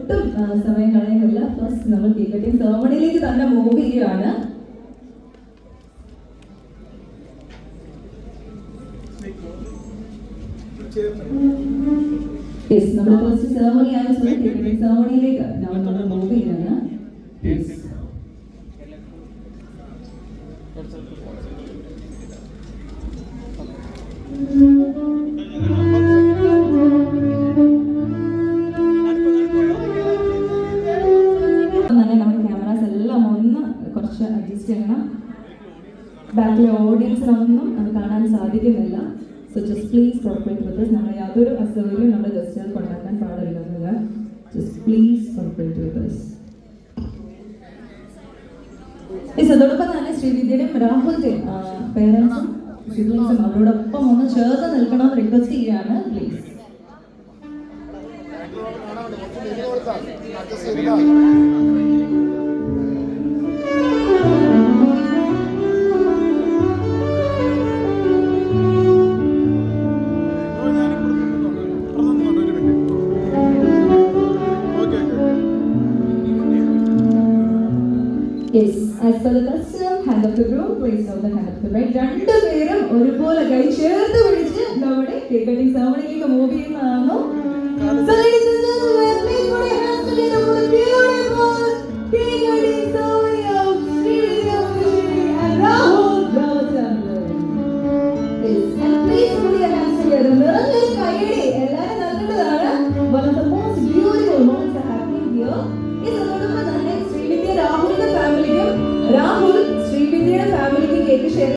ഒട്ടും സമയം കളയുന്നില്ല. ഫസ്റ്റ് നമ്മൾ കേക്ക് കട്ടിംഗ് സെറമണിയിലേക്ക് തന്നെ മൂവ് ചെയ്യുകയാണ്. നമ്മൾ ഫസ്റ്റ് സെറമണി ആയ കേക്ക് കട്ടിംഗ് സെറമണിയിലേക്ക് നമ്മൾ മൂവ് ചെയ്യുകയാണ്. അഡ്ജസ്റ്റ് ചെയ്യണം. ബാക്കിലെ ഓഡിയൻസിനൊന്നും അത് കാണാൻ സാധിക്കുന്നില്ല. So just please corporate with us. നമ്മൾ യാതൊരു അസൗകര്യവും നമ്മുടെ ഗസ്റ്റുകൾക്ക് ഉണ്ടാക്കാൻ പാടില്ല. Just please corporate with us. അതോടൊപ്പം തന്നെ ശ്രീവിദ്യയുടെയും രാഹുലിന്റെയും പേരൻസും സിബ്ലിങ്സും അവരോടൊപ്പം ഒന്ന് ചേർന്ന് നിൽക്കണമെന്ന് റിക്വസ്റ്റ് ചെയ്യുകയാണ്. Please. Yes, as per the custom, hand of the groom, please hold the hand of the bride. രണ്ടുപേരും ഒരുപോലെ കൈ ചേർത്ത് പിടിച്ച് നമ്മുടെ കേക്ക് കട്ടിംഗ് സെറമണിയിലേക്ക് മൂവ് ചെയ്യുന്നതാണ്.